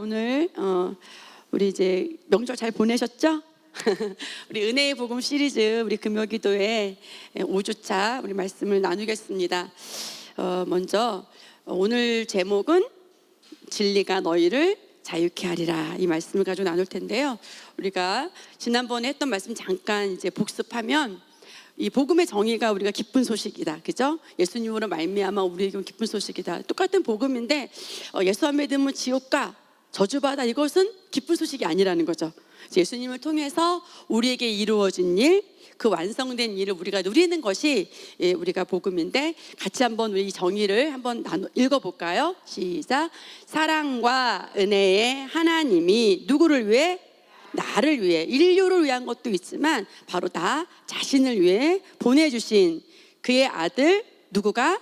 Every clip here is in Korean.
오늘 우리 이제 명절 잘 보내셨죠? 우리 은혜의 복음 시리즈 우리 금요기도회 5주차 우리 말씀을 나누겠습니다. 먼저 오늘 제목은 진리가 너희를 자유케 하리라, 이 말씀을 가지고 나눌 텐데요. 우리가 지난번에 했던 말씀 잠깐 이제 복습하면, 이 복음의 정의가 우리가 기쁜 소식이다, 그죠? 예수님으로 말미암아 우리에게 기쁜 소식이다. 똑같은 복음인데 예수 안 믿으면 지옥과 저주받아, 이것은 기쁜 소식이 아니라는 거죠. 예수님을 통해서 우리에게 이루어진 일, 그 완성된 일을 우리가 누리는 것이 우리가 복음인데, 같이 한번 우리 정의를 한번 읽어볼까요? 시작. 사랑과 은혜의 하나님이 누구를 위해? 나를 위해, 인류를 위한 것도 있지만 바로 나 자신을 위해 보내주신 그의 아들, 누구가?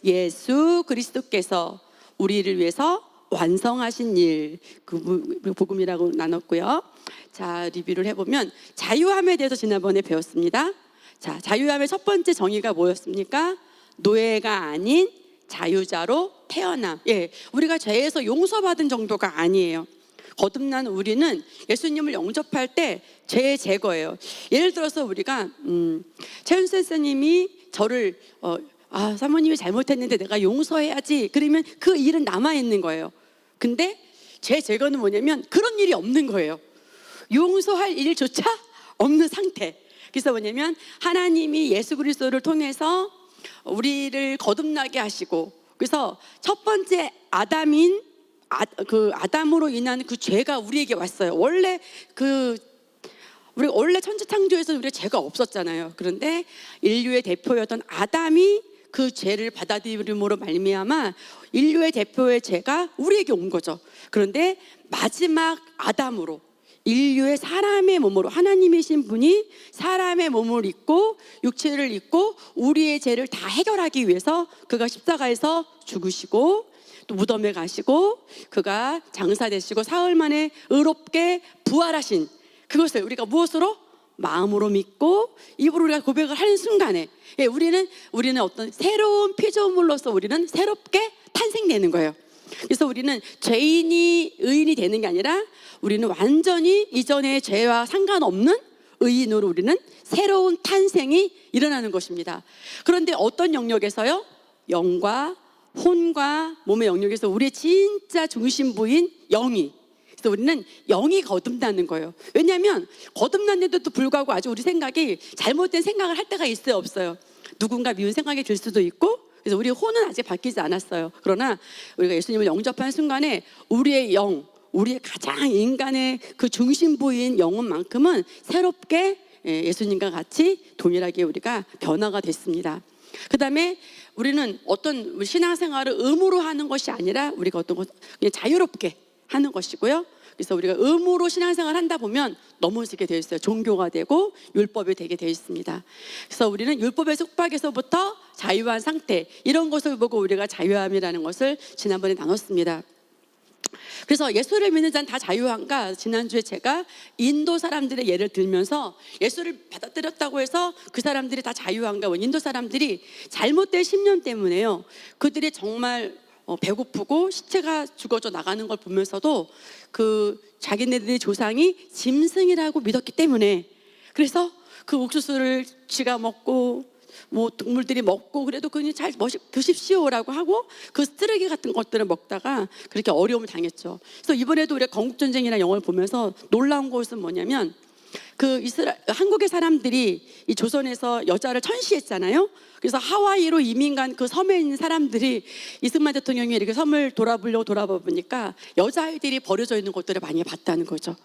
예수 그리스도께서 우리를 위해서 완성하신 일, 그 복음이라고 나눴고요. 자, 리뷰를 해보면 자유함에 대해서 지난번에 배웠습니다. 자, 자유함의 첫 번째 정의가 뭐였습니까? 노예가 아닌 자유자로 태어남. 우리가 죄에서 용서받은 정도가 아니에요. 거듭난 우리는 예수님을 영접할 때 죄의 제거예요. 예를 들어서 우리가 최윤 선생님이 저를 사모님이 잘못했는데 내가 용서해야지, 그러면 그 일은 남아있는 거예요. 근데 죄 제거는 뭐냐면 그런 일이 없는 거예요. 용서할 일조차 없는 상태. 그래서 뭐냐면 하나님이 예수 그리스도를 통해서 우리를 거듭나게 하시고, 그래서 첫 번째 아담인 아담으로 인한 그 죄가 우리에게 왔어요. 원래 우리 천지 창조에서 우리가 죄가 없었잖아요. 그런데 인류의 대표였던 아담이 그 죄를 받아들임으로 말미암아 인류의 대표의 죄가 우리에게 온 거죠. 그런데 마지막 아담으로, 인류의 사람의 몸으로, 하나님이신 분이 사람의 몸을 입고 육체를 입고 우리의 죄를 다 해결하기 위해서 그가 십자가에서 죽으시고 또 무덤에 가시고 그가 장사되시고 사흘 만에 의롭게 부활하신 그것을 우리가 무엇으로? 마음으로 믿고 입으로 우리가 고백을 하는 순간에 우리는 어떤 새로운 피조물로서 우리는 새롭게 탄생되는 거예요. 그래서 우리는 죄인이 의인이 되는 게 아니라 우리는 완전히 이전의 죄와 상관없는 의인으로 우리는 새로운 탄생이 일어나는 것입니다. 그런데 어떤 영역에서요? 영과 혼과 몸의 영역에서 우리의 진짜 중심부인 영이, 그래서 우리는 영이 거듭나는 거예요. 왜냐하면 거듭났는데도 불구하고 아주 우리 생각이 잘못된 생각을 할 때가 있어요, 없어요? 누군가 미운 생각이 들 수도 있고. 그래서 우리 혼은 아직 바뀌지 않았어요. 그러나 우리가 예수님을 영접한 순간에 우리의 영, 우리의 가장 인간의 그 중심부인 영혼만큼은 새롭게 예수님과 같이 동일하게 우리가 변화가 됐습니다. 그 다음에 우리는 어떤 신앙생활을 의무로 하는 것이 아니라 우리가 어떤 것 그냥 자유롭게 하는 것이고요. 그래서 우리가 의무로 신앙생활을 한다 보면 넘어지게 되어 있어요. 종교가 되고 율법이 되게 되어 있습니다. 그래서 우리는 율법의 속박에서부터 자유한 상태, 이런 것을 보고 우리가 자유함이라는 것을 지난번에 나눴습니다. 그래서 예수를 믿는 자는 다 자유한가? 지난주에 제가 인도 사람들의 예를 들면서 예수를 받아들였다고 해서 그 사람들이 다 자유한가? 인도 사람들이 잘못된 신념 때문에요, 그들이 정말 배고프고 시체가 죽어져 나가는 걸 보면서도 그 자기네들의 조상이 짐승이라고 믿었기 때문에, 그래서 그 옥수수를 쥐가 먹고 뭐 동물들이 먹고 그래도 그냥 잘 드십시오라고 하고 그 쓰레기 같은 것들을 먹다가 그렇게 어려움을 당했죠. 그래서 이번에도 우리가 건국전쟁이라는 영화를 보면서 놀라운 것은 뭐냐면, 한국의 사람들이 이 조선에서 여자를 천시했잖아요. 그래서 하와이로 이민 간 그 섬에 있는 사람들이 이승만 대통령이 이렇게 섬을 돌아보니까 여자아이들이 버려져 있는 것들을 많이 봤다는 거죠.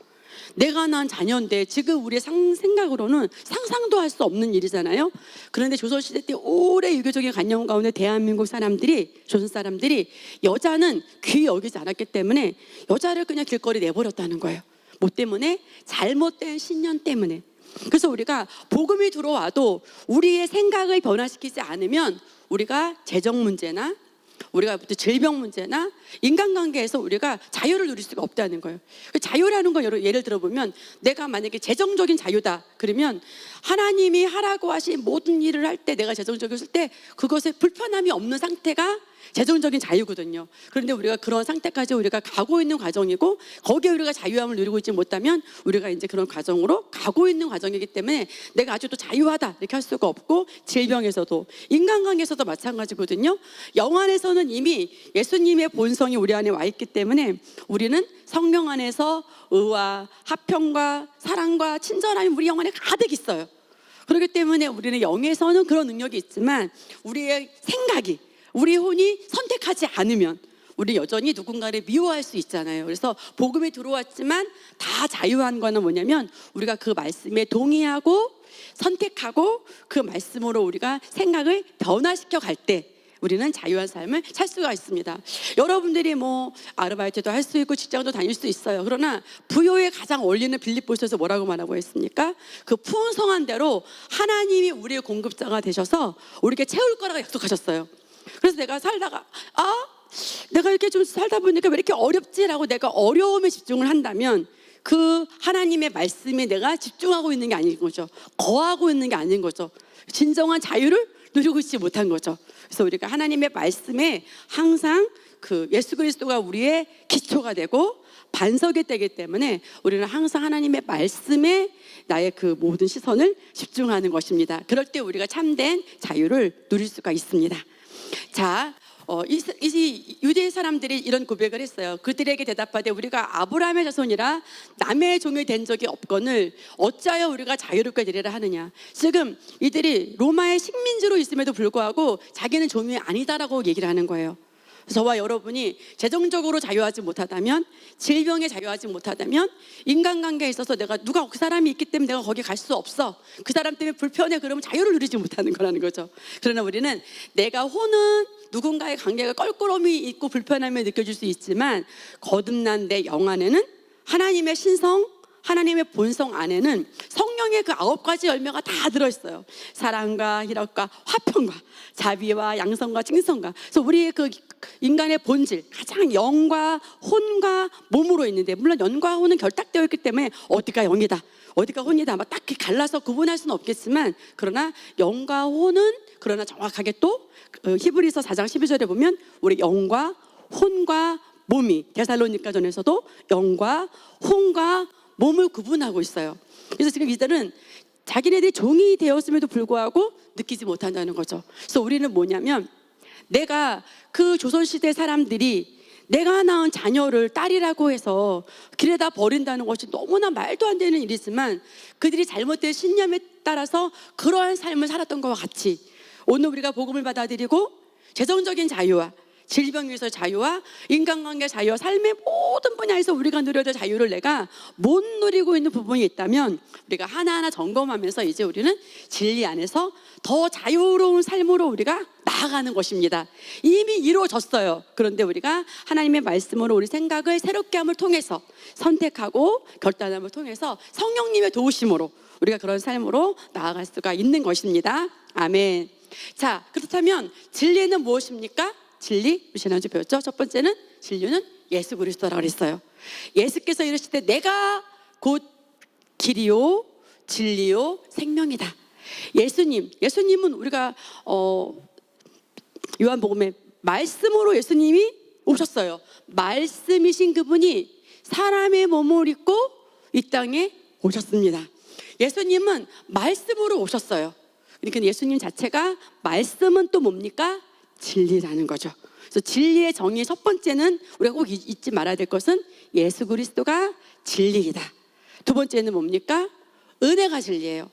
내가 낳은 자녀인데 지금 우리의 생각으로는 상상도 할 수 없는 일이잖아요. 그런데 조선시대 때 오래 유교적인 관념 가운데 대한민국 사람들이, 조선 사람들이 여자는 귀히 여기지 않았기 때문에 여자를 그냥 길거리 내버렸다는 거예요. 뭐 때문에? 잘못된 신념 때문에. 그래서 우리가 복음이 들어와도 우리의 생각을 변화시키지 않으면 우리가 재정 문제나 우리가 질병 문제나 인간관계에서 우리가 자유를 누릴 수가 없다는 거예요. 자유라는 건 예를 들어보면, 내가 만약에 재정적인 자유다 그러면 하나님이 하라고 하신 모든 일을 할 때, 내가 재정적이었을 때 그것에 불편함이 없는 상태가 재정적인 자유거든요. 그런데 우리가 그런 상태까지 우리가 가고 있는 과정이고, 거기에 우리가 자유함을 누리고 있지 못하면 우리가 이제 그런 과정으로 가고 있는 과정이기 때문에 내가 아직도 자유하다 이렇게 할 수가 없고, 질병에서도 인간관계에서도 마찬가지거든요. 영 안에서는 이미 예수님의 본성이 우리 안에 와 있기 때문에 우리는 성령 안에서 의와 화평과 사랑과 친절함이 우리 영 안에 가득 있어요. 그렇기 때문에 우리는 영에서는 그런 능력이 있지만 우리의 생각이, 우리 혼이 선택하지 않으면 우리 여전히 누군가를 미워할 수 있잖아요. 그래서 복음이 들어왔지만 다 자유한 거는 뭐냐면 우리가 그 말씀에 동의하고 선택하고 그 말씀으로 우리가 생각을 변화시켜 갈 때 우리는 자유한 삶을 살 수가 있습니다. 여러분들이 뭐 아르바이트도 할 수 있고 직장도 다닐 수 있어요. 그러나 부요에 가장 어울리는 빌립보서에서 뭐라고 말하고 있습니까? 그 풍성한 대로 하나님이 우리의 공급자가 되셔서 우리에게 채울 거라고 약속하셨어요. 그래서 내가 살다가 내가 이렇게 좀 살다 보니까 왜 이렇게 어렵지라고 내가 어려움에 집중을 한다면 그 하나님의 말씀에 내가 집중하고 있는 게 아닌 거죠. 거하고 있는 게 아닌 거죠. 진정한 자유를 누리고 있지 못한 거죠. 그래서 우리가 하나님의 말씀에 항상 그 예수 그리스도가 우리의 기초가 되고 반석이 되기 때문에 우리는 항상 하나님의 말씀에 나의 그 모든 시선을 집중하는 것입니다. 그럴 때 우리가 참된 자유를 누릴 수가 있습니다. 자, 이 유대 사람들이 이런 고백을 했어요. 그들에게 대답하되 우리가 아브라함의 자손이라 남의 종이 된 적이 없거늘 어찌하여 우리가 자유롭게 되리라 하느냐. 지금 이들이 로마의 식민지로 있음에도 불구하고 자기는 종이 아니다라고 얘기를 하는 거예요. 저와 여러분이 재정적으로 자유하지 못하다면, 질병에 자유하지 못하다면, 인간관계에 있어서 내가 누가 그 사람이 있기 때문에 내가 거기 갈 수 없어, 그 사람 때문에 불편해, 그러면 자유를 누리지 못하는 거라는 거죠. 그러나 우리는 내가 호는 누군가의 관계가 껄끄러움이 있고 불편함이 느껴질 수 있지만 거듭난 내 영 안에는 하나님의 신성, 하나님의 본성 안에는 성령의 그 9가지 열매가 다 들어있어요. 사랑과 희락과 화평과 자비와 양성과 칭송과. 그래서 우리의 그 인간의 본질, 가장 영과 혼과 몸으로 있는데, 물론 영과 혼은 결탁되어 있기 때문에 어디가 영이다, 어디가 혼이다 막 딱히 갈라서 구분할 수는 없겠지만, 그러나 영과 혼은 그러나 정확하게 또 히브리서 4장 12절에 보면 우리 영과 혼과 몸이, 데살로니가전에서도 영과 혼과 몸을 구분하고 있어요. 그래서 지금 이들은 자기네들이 종이 되었음에도 불구하고 느끼지 못한다는 거죠. 그래서 우리는 뭐냐면, 내가 그 조선시대 사람들이 내가 낳은 자녀를 딸이라고 해서 길에다 버린다는 것이 너무나 말도 안 되는 일이지만, 그들이 잘못된 신념에 따라서 그러한 삶을 살았던 것과 같이 오늘 우리가 복음을 받아들이고 재정적인 자유와 질병에서 자유와 인간관계 자유와 삶의 모든 분야에서 우리가 누려야 될 자유를 내가 못 누리고 있는 부분이 있다면 우리가 하나하나 점검하면서 이제 우리는 진리 안에서 더 자유로운 삶으로 우리가 나아가는 것입니다. 이미 이루어졌어요. 그런데 우리가 하나님의 말씀으로 우리 생각을 새롭게 함을 통해서 선택하고 결단함을 통해서 성령님의 도우심으로 우리가 그런 삶으로 나아갈 수가 있는 것입니다. 아멘. 자, 그렇다면 진리는 무엇입니까? 진리, 지난주 배웠죠? 첫 번째는 진리는 예수 그리스도라고 그랬어요. 예수께서 이르실 때 내가 곧 길이요 진리요 생명이다. 예수님은 우리가 요한복음에 말씀으로 예수님이 오셨어요. 말씀이신 그분이 사람의 몸을 입고 이 땅에 오셨습니다. 예수님은 말씀으로 오셨어요. 그러니까 예수님 자체가, 말씀은 또 뭡니까? 진리라는 거죠. 그래서 진리의 정의 첫 번째는 우리가 꼭 잊지 말아야 될 것은 예수 그리스도가 진리이다. 두 번째는 뭡니까? 은혜가 진리예요.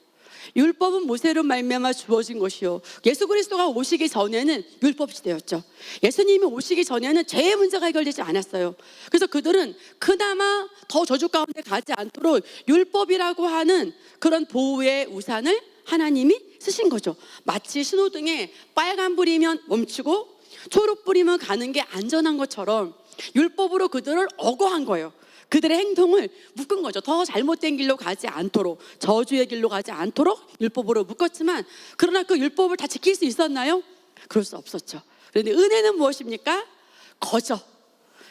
율법은 모세로 말미암아 주어진 것이요, 예수 그리스도가 오시기 전에는 율법 시대였죠. 예수님이 오시기 전에는 죄의 문제가 해결되지 않았어요. 그래서 그들은 그나마 더 저주 가운데 가지 않도록 율법이라고 하는 그런 보호의 우산을 하나님이 쓰신 거죠. 마치 신호등에 빨간불이면 멈추고 초록불이면 가는 게 안전한 것처럼 율법으로 그들을 억어한 거예요. 그들의 행동을 묶은 거죠. 더 잘못된 길로 가지 않도록, 저주의 길로 가지 않도록 율법으로 묶었지만, 그러나 그 율법을 다 지킬 수 있었나요? 그럴 수 없었죠. 그런데 은혜는 무엇입니까? 거저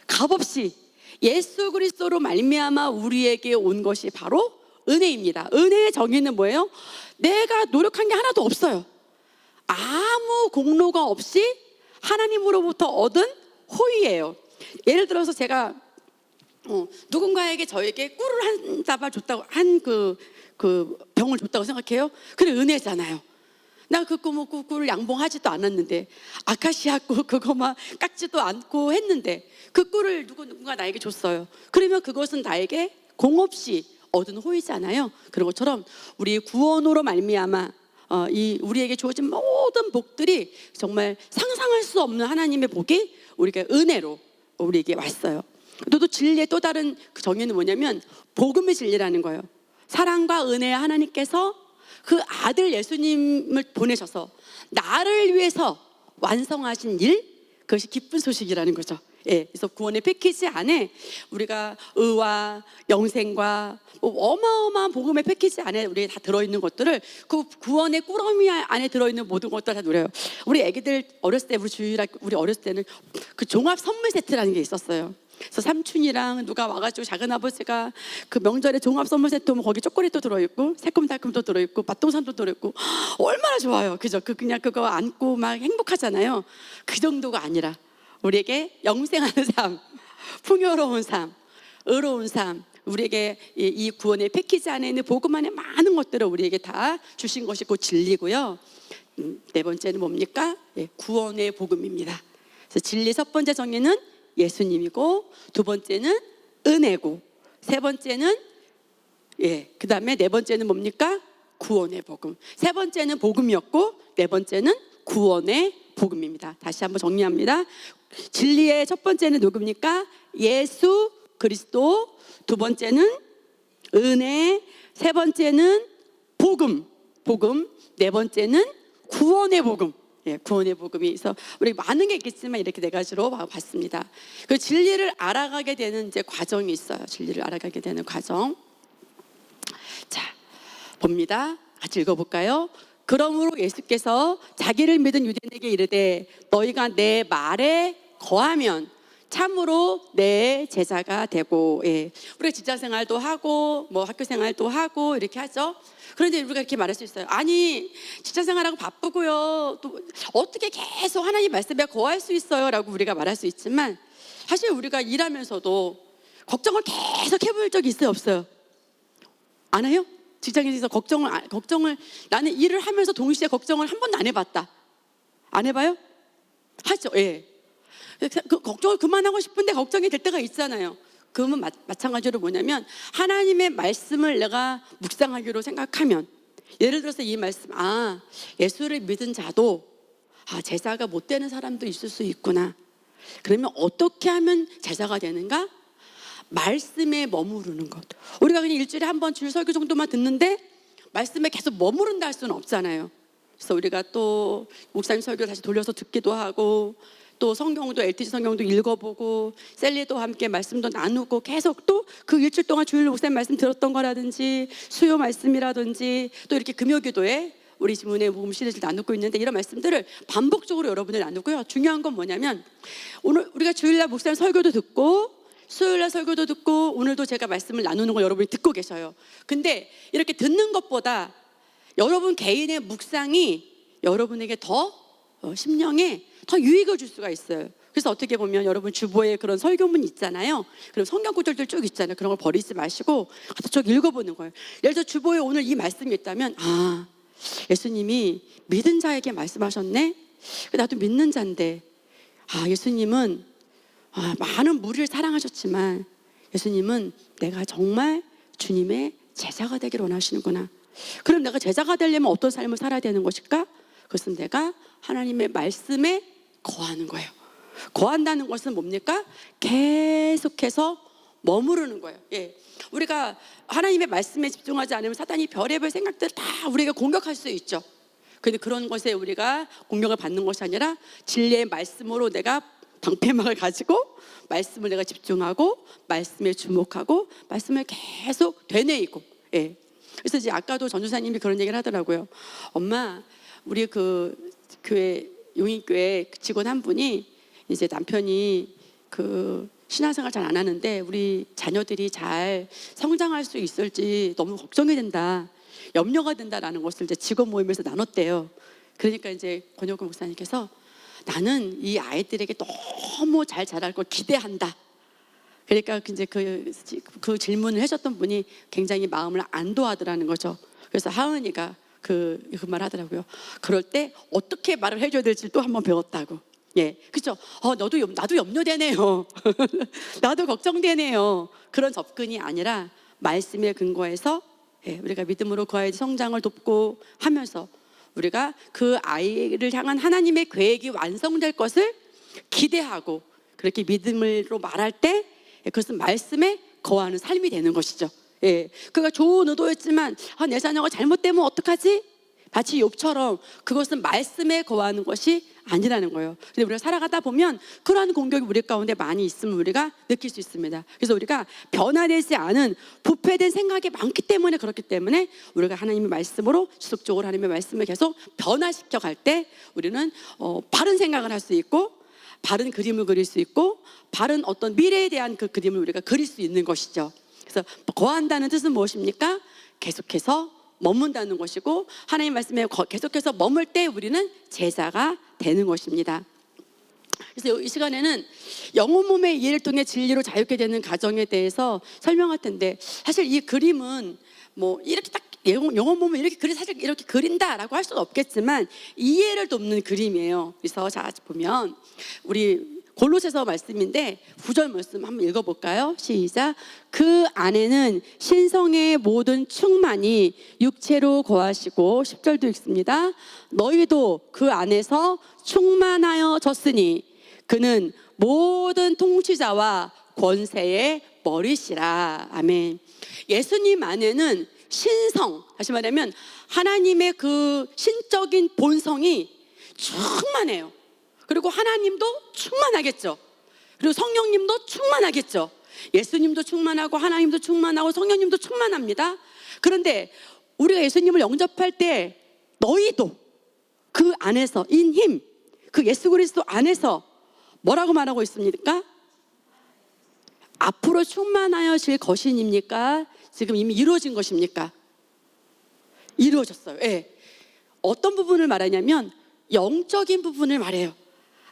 값없이 예수 그리스도로 말미암아 우리에게 온 것이 바로 은혜입니다. 은혜의 정의는 뭐예요? 내가 노력한 게 하나도 없어요. 아무 공로가 없이 하나님으로부터 얻은 호의예요. 예를 들어서 제가 누군가에게 저에게 꿀을 한 다발 줬다고 그 병을 줬다고 생각해요. 그래 은혜잖아요. 나 그 꿀을 양봉하지도 않았는데 아카시아 꿀 그거 막 깎지도 않고 했는데 그 꿀을 누군가 나에게 줬어요. 그러면 그것은 나에게 공없이 얻은 호의잖아요. 그런 것처럼 우리 구원으로 말미암아 이 우리에게 주어진 모든 복들이 정말 상상할 수 없는 하나님의 복이 우리가 은혜로 우리에게 왔어요. 또 진리의 또 다른 그 정의는 뭐냐면 복음의 진리라는 거예요. 사랑과 은혜의 하나님께서 그 아들 예수님을 보내셔서 나를 위해서 완성하신 일, 그것이 기쁜 소식이라는 거죠. 예, 그래서 구원의 패키지 안에 우리가 의와 영생과 어마어마한 복음의 패키지 안에 우리 다 들어있는 것들을 그 구원의 꾸러미 안에 들어있는 모든 것들 다 누려요. 우리 애기들 어렸을 때 우리 어렸을 때는 그 종합 선물 세트라는 게 있었어요. 그래서 삼촌이랑 누가 와가지고 작은 아버지가 그 명절에 종합 선물 세트 오면 거기 초콜릿도 들어있고 새콤달콤도 들어있고 맛동산도 들어있고 얼마나 좋아요. 그죠? 그냥 그거 안고 막 행복하잖아요. 그 정도가 아니라 우리에게 영생하는 삶, 풍요로운 삶, 의로운 삶, 우리에게 이 구원의 패키지 안에 있는 복음 안에 많은 것들을 우리에게 다 주신 것이 곧 진리고요. 네 번째는 뭡니까? 예, 구원의 복음입니다. 그래서 진리 첫 번째 정의는 예수님이고, 두 번째는 은혜고, 세 번째는 그 다음에 네 번째는 뭡니까? 구원의 복음. 세 번째는 복음이었고 네 번째는 구원의 복음입니다. 다시 한번 정리합니다. 진리의 첫 번째는 누굽니까? 예수 그리스도. 두 번째는 은혜. 세 번째는 복음. 네 번째는 구원의 복음. 구원의 복음이 있어. 우리 많은 게 있겠지만 이렇게 네 가지로 봤습니다. 그 진리를 알아가게 되는 이제 과정이 있어요. 진리를 알아가게 되는 과정. 자, 봅니다. 같이 읽어볼까요? 그러므로 예수께서 자기를 믿은 유대인에게 이르되 너희가 내 말에 거하면 참으로 내 제자가 되고. 우리가 직장생활도 하고 뭐 학교생활도 하고 이렇게 하죠. 그런데 우리가 이렇게 말할 수 있어요. 아니 직장생활하고 바쁘고요 또 어떻게 계속 하나님 말씀에 거할 수 있어요? 라고 우리가 말할 수 있지만 사실 우리가 일하면서도 걱정을 계속 해볼 적이 있어요? 없어요? 안 해요? 직장에서 걱정을 나는 일을 하면서 동시에 걱정을 한 번도 안 해봤다. 안 해봐요? 하죠. 그 걱정을 그만하고 싶은데 걱정이 될 때가 있잖아요. 그러면 마찬가지로 뭐냐면 하나님의 말씀을 내가 묵상하기로 생각하면, 예를 들어서 이 말씀, 예수를 믿은 자도 제자가 못 되는 사람도 있을 수 있구나. 그러면 어떻게 하면 제자가 되는가? 말씀에 머무르는 것. 우리가 그냥 일주일에 한 번 주일 설교 정도만 듣는데 말씀에 계속 머무른다 할 수는 없잖아요. 그래서 우리가 또 목사님 설교 다시 돌려서 듣기도 하고 또 성경도 LTG 성경도 읽어보고 셀리도 함께 말씀도 나누고 계속 또 그 일주일 동안 주일 목사님 말씀 들었던 거라든지 수요 말씀이라든지 또 이렇게 금요기도에 우리 지문의 복음 시리즈를 나누고 있는데 이런 말씀들을 반복적으로 여러분들 나누고요. 중요한 건 뭐냐면 오늘 우리가 주일날 목사님 설교도 듣고 수요일날 설교도 듣고 오늘도 제가 말씀을 나누는 거 여러분이 듣고 계셔요. 근데 이렇게 듣는 것보다 여러분 개인의 묵상이 여러분에게 더 심령에 더 유익을 줄 수가 있어요. 그래서 어떻게 보면 여러분 주보에 그런 설교문 있잖아요. 그럼 성경 구절들 쭉 있잖아요. 그런 걸 버리지 마시고 가서 쭉 읽어보는 거예요. 예를 들어 주보에 오늘 이 말씀이 있다면 예수님이 믿은 자에게 말씀하셨네. 나도 믿는 자인데 예수님은 많은 무리를 사랑하셨지만 예수님은 내가 정말 주님의 제자가 되기를 원하시는구나. 그럼 내가 제자가 되려면 어떤 삶을 살아야 되는 것일까? 그것은 내가 하나님의 말씀에 거하는 거예요. 거한다는 것은 뭡니까? 계속해서 머무르는 거예요. 우리가 하나님의 말씀에 집중하지 않으면 사단이 별의별 생각들을 다 우리가 공격할 수 있죠. 근데 그런 것에 우리가 공격을 받는 것이 아니라 진리의 말씀으로 내가 방패막을 가지고 말씀을 내가 집중하고 말씀에 주목하고 말씀을 계속 되뇌이고. 그래서 이제 아까도 전도사님이 그런 얘기를 하더라고요. 엄마, 우리 그 교회 용인교회 직원 한 분이 이제 남편이 그 신앙생활 잘 안 하는데 우리 자녀들이 잘 성장할 수 있을지 너무 걱정이 된다, 염려가 된다라는 것을 이제 직원 모임에서 나눴대요. 그러니까 이제 권혁근 목사님께서 나는 이 아이들에게 너무 잘 자랄 걸 기대한다. 그러니까 이제 그 질문을 하셨던 분이 굉장히 마음을 안도하더라는 거죠. 그래서 하은이가 그 말 하더라고요. 그럴 때 어떻게 말을 해줘야 될지 또 한번 배웠다고. 예, 그렇죠. 나도 염려되네요. 나도 걱정되네요. 그런 접근이 아니라 말씀에 근거해서 우리가 믿음으로 그 아이의 성장을 돕고 하면서 우리가 그 아이를 향한 하나님의 계획이 완성될 것을 기대하고 그렇게 믿음으로 말할 때 그것은 말씀에 거하는 삶이 되는 것이죠. 그가 좋은 의도였지만 내 자녀가 잘못되면 어떡하지? 마치 욥처럼 그것은 말씀에 거하는 것이 아니라는 거예요. 근데 우리가 살아가다 보면 그러한 공격이 우리 가운데 많이 있으면 우리가 느낄 수 있습니다. 그래서 우리가 변화되지 않은 부패된 생각이 많기 때문에 그렇기 때문에 우리가 하나님의 말씀으로 지속적으로 하나님의 말씀을 계속 변화시켜 갈 때 우리는 바른 생각을 할 수 있고 바른 그림을 그릴 수 있고 바른 어떤 미래에 대한 그 그림을 우리가 그릴 수 있는 것이죠. 그래서 거한다는 뜻은 무엇입니까? 계속해서 머문다는 것이고 하나님 말씀에 계속해서 머물 때 우리는 제자가 되는 것입니다. 그래서 이 시간에는 영혼 몸의 이해를 통해 진리로 자유케 되는 과정에 대해서 설명할 텐데 사실 이 그림은 뭐 이렇게 딱 영혼 몸을 이렇게 사실 이렇게 그린다라고 할 수는 없겠지만 이해를 돕는 그림이에요. 그래서 자 보면 우리 골로새서 말씀인데 9절 말씀 한번 읽어볼까요? 시작. 그 안에는 신성의 모든 충만이 육체로 거하시고 10절도 읽습니다. 너희도 그 안에서 충만하여졌으니 그는 모든 통치자와 권세의 머리시라. 아멘. 예수님 안에는 신성, 다시 말하면 하나님의 그 신적인 본성이 충만해요. 그리고 하나님도 충만하겠죠. 그리고 성령님도 충만하겠죠. 예수님도 충만하고 하나님도 충만하고 성령님도 충만합니다. 그런데 우리가 예수님을 영접할 때 너희도 그 안에서 인 힘, 그 예수 그리스도 안에서 뭐라고 말하고 있습니까? 앞으로 충만하여질 것입니까? 지금 이미 이루어진 것입니까? 이루어졌어요. 어떤 부분을 말하냐면 영적인 부분을 말해요.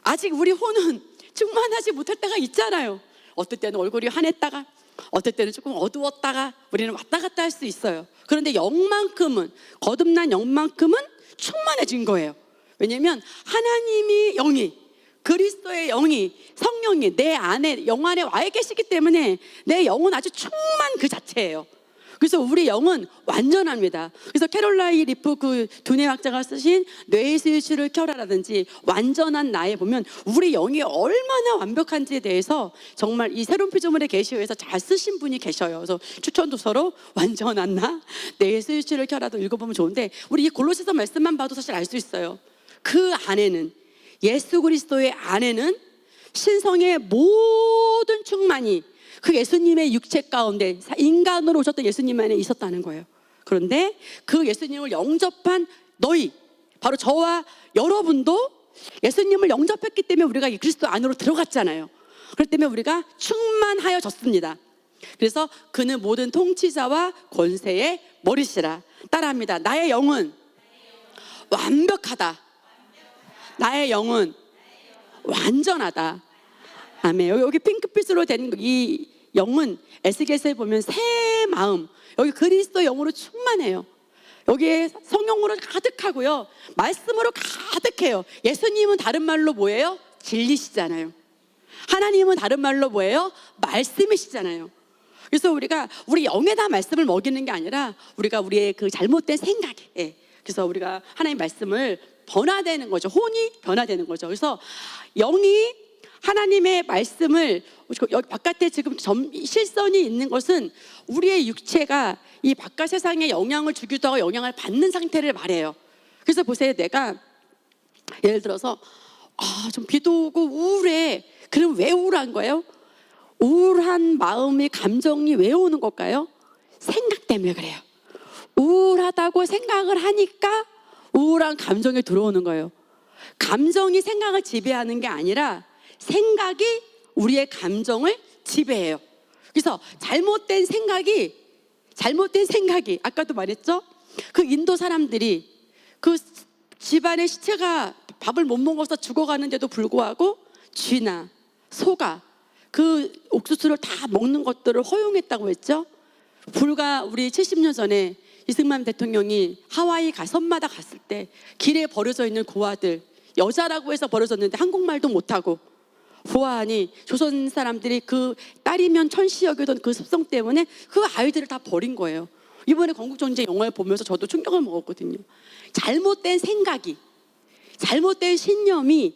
아직 우리 혼은 충만하지 못할 때가 있잖아요. 어떨 때는 얼굴이 환했다가 어떨 때는 조금 어두웠다가 우리는 왔다 갔다 할 수 있어요. 그런데 영만큼은, 거듭난 영만큼은 충만해진 거예요. 왜냐하면 하나님이 영이, 그리스도의 영이, 성령이 내 안에, 영 안에 와 계시기 때문에 내 영은 아주 충만 그 자체예요. 그래서 우리 영은 완전합니다. 그래서 캐롤라인 리프 그 두뇌학자가 쓰신 뇌의 스위치를 켜라라든지 완전한 나에 보면 우리 영이 얼마나 완벽한지에 대해서 정말 이 새로운 피조물의 계시에서 잘 쓰신 분이 계셔요. 그래서 추천 도서로 완전한 나, 뇌의 스위치를 켜라도 읽어보면 좋은데 우리 이 골로새서 말씀만 봐도 사실 알 수 있어요. 그 안에는, 예수 그리스도의 안에는 신성의 모든 충만이 그 예수님의 육체 가운데 인간으로 오셨던 예수님 안에 있었다는 거예요. 그런데 그 예수님을 영접한 너희, 바로 저와 여러분도 예수님을 영접했기 때문에 우리가 이 그리스도 안으로 들어갔잖아요. 그렇기 때문에 우리가 충만하여졌습니다. 그래서 그는 모든 통치자와 권세의 머리시라. 따라합니다. 나의 영은 완벽하다. 나의 영은 완전하다. 아멘. 여기 핑크빛으로 된 이 영은 에스겔서에 보면 새 마음, 여기 그리스도 영으로 충만해요. 여기에 성령으로 가득하고요, 말씀으로 가득해요. 예수님은 다른 말로 뭐예요? 진리시잖아요. 하나님은 다른 말로 뭐예요? 말씀이시잖아요. 그래서 우리가 우리 영에다 말씀을 먹이는 게 아니라 우리가 우리의 그 잘못된 생각에, 그래서 우리가 하나님 말씀을 변화되는 거죠. 혼이 변화되는 거죠. 그래서 영이 하나님의 말씀을, 여기 바깥에 지금 실선이 있는 것은 우리의 육체가 이 바깥 세상에 영향을 주기도 하고 영향을 받는 상태를 말해요. 그래서 보세요. 내가 예를 들어서 좀 비도 오고 우울해. 그럼 왜 우울한 거예요? 우울한 마음의 감정이 왜 오는 걸까요? 생각 때문에 그래요. 우울하다고 생각을 하니까 우울한 감정이 들어오는 거예요. 감정이 생각을 지배하는 게 아니라 생각이 우리의 감정을 지배해요. 그래서 잘못된 생각이 아까도 말했죠? 그 인도 사람들이 그 집안의 시체가 밥을 못 먹어서 죽어가는데도 불구하고 쥐나 소가 그 옥수수를 다 먹는 것들을 허용했다고 했죠. 불과 우리 70년 전에 이승만 대통령이 하와이 섬마다 갔을 때 길에 버려져 있는 고아들, 여자라고 해서 버려졌는데 한국말도 못하고 보아하니 조선 사람들이 그 딸이면 천시 여기던 그 습성 때문에 그 아이들을 다 버린 거예요. 이번에 건국전쟁 영화를 보면서 저도 충격을 먹었거든요. 잘못된 생각이, 잘못된 신념이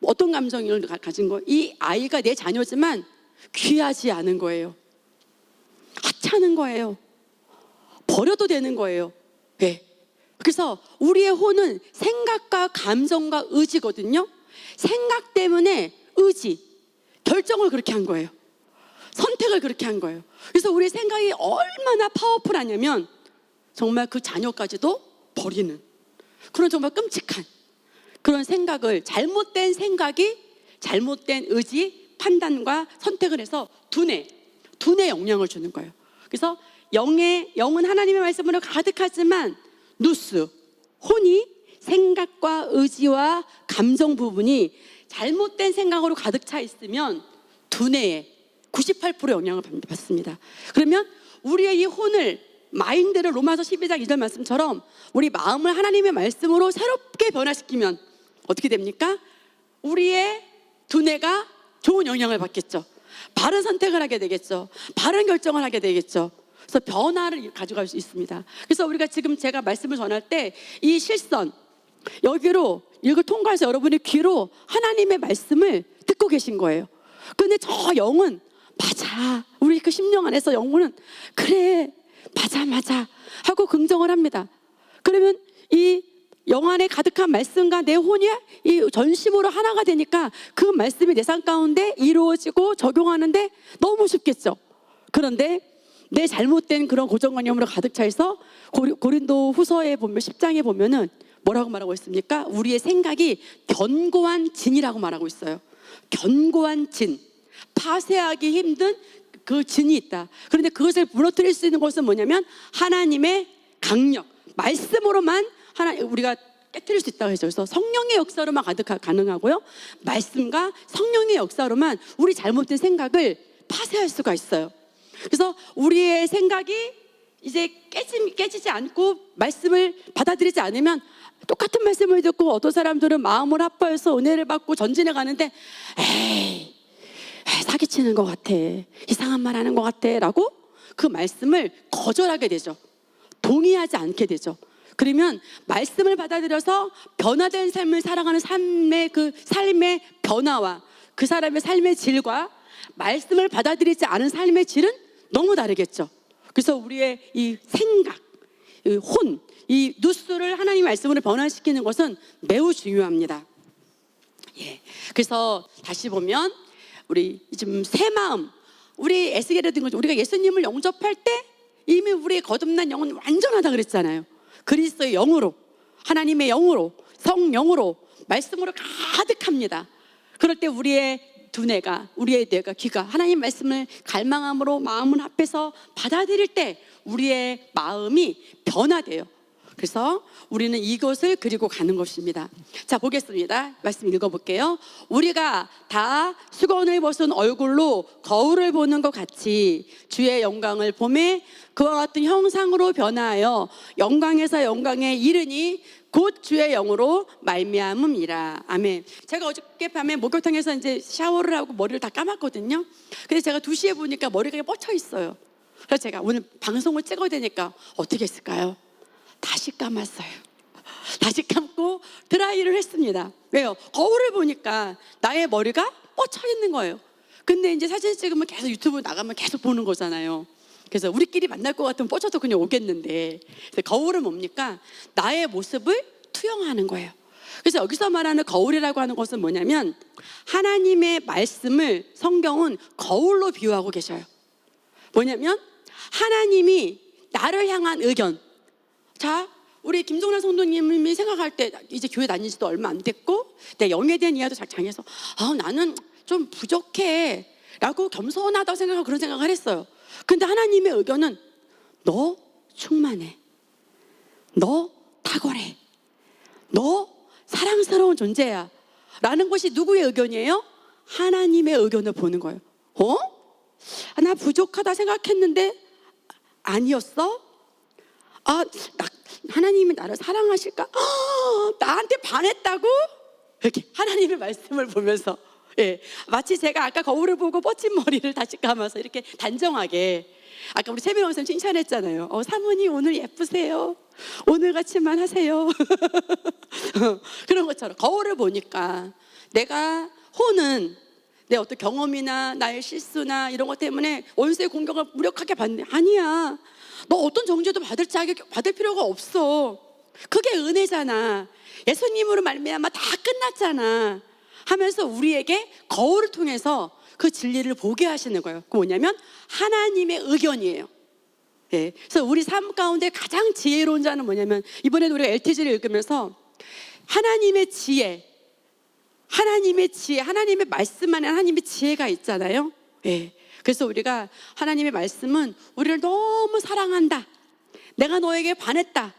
어떤 감정을 가진 거예요? 이 아이가 내 자녀지만 귀하지 않은 거예요. 하찮은 거예요. 버려도 되는 거예요. 왜? 그래서 우리의 혼은 생각과 감정과 의지거든요. 생각 때문에 의지, 결정을 그렇게 한 거예요. 선택을 그렇게 한 거예요. 그래서 우리의 생각이 얼마나 파워풀하냐면 정말 그 자녀까지도 버리는 그런 정말 끔찍한 그런 생각을, 잘못된 생각이 잘못된 의지, 판단과 선택을 해서 두뇌 영향을 주는 거예요. 그래서 영은 하나님의 말씀으로 가득하지만 누스, 혼이 생각과 의지와 감정 부분이 잘못된 생각으로 가득 차 있으면 두뇌에 98% 영향을 받습니다. 그러면 우리의 이 혼을, 마인드를 로마서 12장 2절 말씀처럼 우리 마음을 하나님의 말씀으로 새롭게 변화시키면 어떻게 됩니까? 우리의 두뇌가 좋은 영향을 받겠죠. 바른 선택을 하게 되겠죠. 바른 결정을 하게 되겠죠. 그래서 변화를 가져갈 수 있습니다. 그래서 우리가 지금 제가 말씀을 전할 때 이 실선, 여기로 이걸 통과해서 여러분의 귀로 하나님의 말씀을 듣고 계신 거예요. 근데 저 영은 맞아, 우리 그 심령 안에서 영혼은 그래, 맞아 하고 긍정을 합니다. 그러면 이 영 안에 가득한 말씀과 내 혼이 이 전심으로 하나가 되니까 그 말씀이 내 삶 가운데 이루어지고 적용하는데 너무 쉽겠죠. 그런데 내 잘못된 그런 고정관념으로 가득 차 있어 고린도 후서에 보면 10장에 보면은 뭐라고 말하고 있습니까? 우리의 생각이 견고한 진이라고 말하고 있어요. 견고한 진, 파쇄하기 힘든 그 진이 있다. 그런데 그것을 무너뜨릴 수 있는 것은 뭐냐면 하나님의 강력, 말씀으로만 우리가 깨뜨릴 수 있다고 했죠. 그래서 성령의 역사로만 가능하고요, 말씀과 성령의 역사로만 우리 잘못된 생각을 파쇄할 수가 있어요. 그래서 우리의 생각이 이제 깨지지 않고 말씀을 받아들이지 않으면 똑같은 말씀을 듣고 어떤 사람들은 마음을 합하여서 은혜를 받고 전진해 가는데 에이 사기치는 것 같아, 이상한 말 하는 것 같아 라고 그 말씀을 거절하게 되죠. 동의하지 않게 되죠. 그러면 말씀을 받아들여서 변화된 삶을 살아가는 삶의 그 삶의 변화와 그 사람의 삶의 질과 말씀을 받아들이지 않은 삶의 질은 너무 다르겠죠. 그래서 우리의 이 생각, 이 혼, 이 누스를 하나님의 말씀으로 변화시키는 것은 매우 중요합니다. 예. 그래서 다시 보면 우리 지금 새 마음, 우리 에스겔에 든 거죠. 우리가 예수님을 영접할 때 이미 우리의 거듭난 영은 완전하다 그랬잖아요. 그리스도의 영으로, 하나님의 영으로, 성령으로, 말씀으로 가득합니다. 그럴 때 우리의 두뇌가, 우리의 뇌가, 귀가 하나님 말씀을 갈망함으로 마음을 합해서 받아들일 때 우리의 마음이 변화돼요. 그래서 우리는 이것을 그리고 가는 것입니다. 자, 보겠습니다. 말씀 읽어볼게요. 우리가 다 수건을 벗은 얼굴로 거울을 보는 것 같이 주의 영광을 보매 그와 같은 형상으로 변화하여 영광에서 영광에 이르니 곧 주의 영으로 말미암음이라. 아멘. 제가 어저께 밤에 목욕탕에서 이제 샤워를 하고 머리를 다 감았거든요. 근데 제가 2시에 보니까 머리가 뻗쳐 있어요. 그래서 제가 오늘 방송을 찍어야 되니까 어떻게 했을까요? 다시 감았어요. 다시 감고 드라이를 했습니다. 왜요? 거울을 보니까 나의 머리가 뻗쳐 있는 거예요. 근데 이제 사진 찍으면 계속 유튜브 나가면 계속 보는 거잖아요. 그래서 우리끼리 만날 것 같으면 뻗쳐도 그냥 오겠는데, 거울은 뭡니까? 나의 모습을 투영하는 거예요. 그래서 여기서 말하는 거울이라고 하는 것은 뭐냐면 하나님의 말씀을 성경은 거울로 비유하고 계셔요. 뭐냐면 하나님이 나를 향한 의견. 자, 우리 김종란 성도님이 생각할 때 이제 교회 다닌 지도 얼마 안 됐고 내 영에 대한 이해도 잘 장해서 나는 좀 부족해 라고 겸손하다고 생각하고 그런 생각을 했어요. 근데 하나님의 의견은 너 충만해, 너 탁월해, 너 사랑스러운 존재야 라는 것이 누구의 의견이에요? 하나님의 의견을 보는 거예요. 나 부족하다 생각했는데 아니었어? 하나님이 나를 사랑하실까? 나한테 반했다고? 이렇게 하나님의 말씀을 보면서, 마치 제가 아까 거울을 보고 뻗친 머리를 다시 감아서 이렇게 단정하게, 아까 우리 세빈 원사님 칭찬했잖아요. 사모님 오늘 예쁘세요. 오늘같이만 하세요. 그런 것처럼 거울을 보니까 내가 혼은 내 어떤 경험이나 나의 실수나 이런 것 때문에 원수의 공격을 무력하게 받네. 아니야. 너 어떤 정죄도 받을 필요가 없어. 그게 은혜잖아. 예수님으로 말미암아 다 끝났잖아 하면서 우리에게 거울을 통해서 그 진리를 보게 하시는 거예요. 그 뭐냐면 하나님의 의견이에요. 그래서 우리 삶 가운데 가장 지혜로운 자는 뭐냐면, 이번에도 우리가 LTG를 읽으면서 하나님의 지혜, 하나님의 말씀 안에 하나님의 지혜가 있잖아요. 그래서 우리가 하나님의 말씀은 우리를 너무 사랑한다, 내가 너에게 반했다,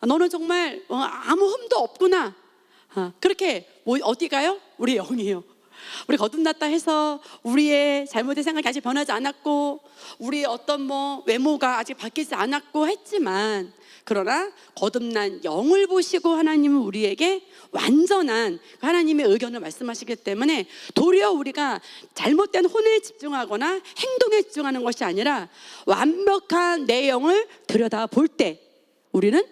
너는 정말 아무 흠도 없구나, 그렇게 어디 가요? 우리 영이요. 우리 거듭났다 해서 우리의 잘못의 생각이 아직 변하지 않았고, 우리의 어떤 외모가 아직 바뀌지 않았고 했지만, 그러나 거듭난 영을 보시고 하나님은 우리에게 완전한 하나님의 의견을 말씀하시기 때문에 도리어 우리가 잘못된 혼에 집중하거나 행동에 집중하는 것이 아니라 완벽한 내 영을 들여다볼 때 우리는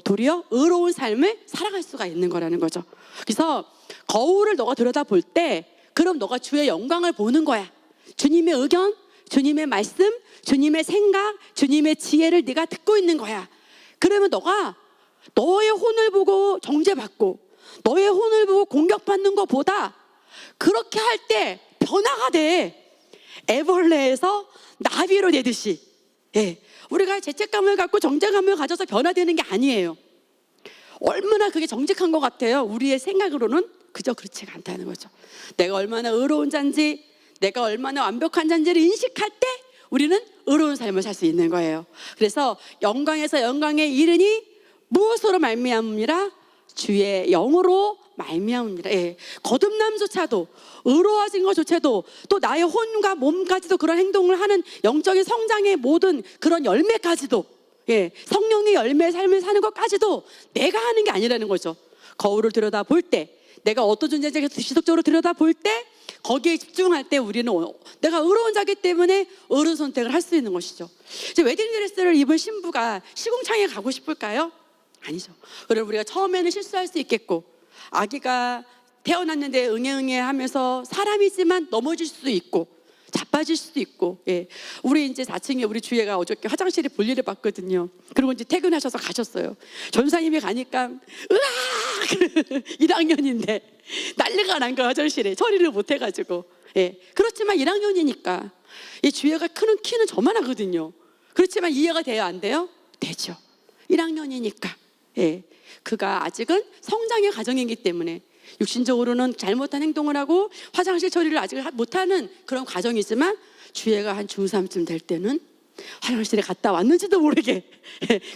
도리어 의로운 삶을 살아갈 수가 있는 거라는 거죠. 그래서 거울을 너가 들여다볼 때 그럼 너가 주의 영광을 보는 거야. 주님의 의견, 주님의 말씀, 주님의 생각, 주님의 지혜를 네가 듣고 있는 거야. 그러면 너가 너의 혼을 보고 정죄받고 너의 혼을 보고 공격받는 것보다 그렇게 할 때 변화가 돼. 애벌레에서 나비로 되듯이. 우리가 죄책감을 갖고 정죄감을 가져서 변화되는 게 아니에요. 얼마나 그게 정직한 것 같아요. 우리의 생각으로는 그저 그렇지가 않다는 거죠. 내가 얼마나 의로운 자인지, 내가 얼마나 완벽한 자인지를 인식할 때 우리는 의로운 삶을 살 수 있는 거예요. 그래서 영광에서 영광에 이르니 무엇으로 말미암으니라? 주의 영으로 말미암으니라. 거듭남조차도, 의로워진 것조차도, 또 나의 혼과 몸까지도 그런 행동을 하는 영적인 성장의 모든 그런 열매까지도, 성령의 열매의 삶을 사는 것까지도 내가 하는 게 아니라는 거죠. 거울을 들여다볼 때, 내가 어떤 존재인지 지속적으로 들여다볼 때, 거기에 집중할 때 우리는 내가 의로운 자기 때문에 의로운 선택을 할 수 있는 것이죠. 이제 웨딩드레스를 입은 신부가 시궁창에 가고 싶을까요? 아니죠. 그럼 우리가 처음에는 실수할 수 있겠고, 아기가 태어났는데 응애응애 하면서 사람이지만 넘어질 수도 있고 자빠질 수도 있고. 우리 이제 4층에 우리 주애가 어저께 화장실에 볼일을 봤거든요. 그리고 이제 퇴근하셔서 가셨어요. 전사님이 가니까 으악 1학년인데 난리가 난 거야. 화장실에 처리를 못 해가지고. 그렇지만 1학년이니까 이 주애가 크는 키는 저만하거든요. 그렇지만 이해가 돼요, 안 돼요? 되죠. 1학년이니까. 그가 아직은 성장의 과정이기 때문에 육신적으로는 잘못한 행동을 하고 화장실 처리를 아직 못하는 그런 과정이지만, 주애가 한 중3쯤 될 때는 화장실에 갔다 왔는지도 모르게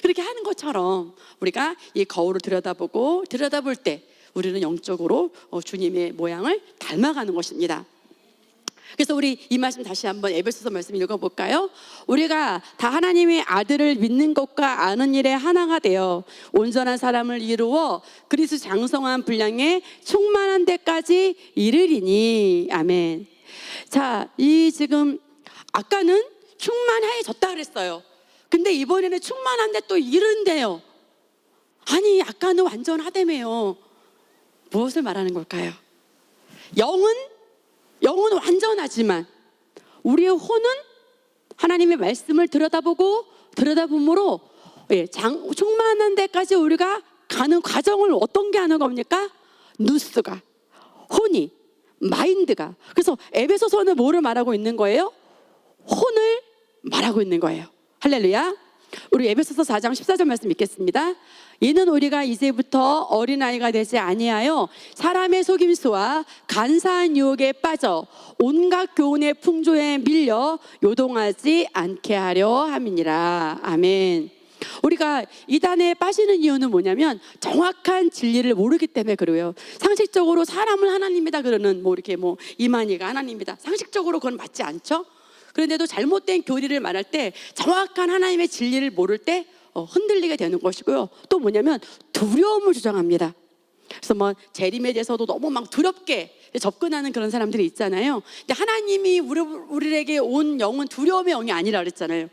그렇게 하는 것처럼 우리가 이 거울을 들여다볼 때 우리는 영적으로 주님의 모양을 닮아가는 것입니다. 그래서 우리 이 말씀 다시 한번 에베소서 말씀 읽어볼까요? 우리가 다 하나님의 아들을 믿는 것과 아는 일에 하나가 되어 온전한 사람을 이루어 그리스도 장성한 분량에 충만한 데까지 이르리니. 아멘. 자, 이 지금 아까는 충만해졌다 그랬어요. 근데 이번에는 충만한데 또 이른대요. 아니, 아까는 완전하다며요. 무엇을 말하는 걸까요? 영은 완전하지만 우리의 혼은 하나님의 말씀을 들여다봄으로 충만한 데까지 우리가 가는 과정을 어떤 게 하는 겁니까? 누스가, 혼이, 마인드가. 그래서 에베소서는 뭐를 말하고 있는 거예요? 혼을 말하고 있는 거예요. 할렐루야. 우리 에베소서 4장 14절 말씀 읽겠습니다. 이는 우리가 이제부터 어린아이가 되지 아니하여 사람의 속임수와 간사한 유혹에 빠져 온갖 교훈의 풍조에 밀려 요동하지 않게 하려 함이니라. 아멘. 우리가 이단에 빠지는 이유는 뭐냐면 정확한 진리를 모르기 때문에 그래요. 상식적으로 사람을 하나님이다 그러는 뭐 이렇게 뭐 이만희가 하나님이다. 상식적으로 그건 맞지 않죠? 그런데도 잘못된 교리를 말할 때 정확한 하나님의 진리를 모를 때 흔들리게 되는 것이고요. 또 뭐냐면 두려움을 조장합니다. 그래서 뭐 재림에 대해서도 너무 막 두렵게 접근하는 그런 사람들이 있잖아요. 근데 하나님이 우리에게 온 영은 두려움의 영이 아니라 그랬잖아요.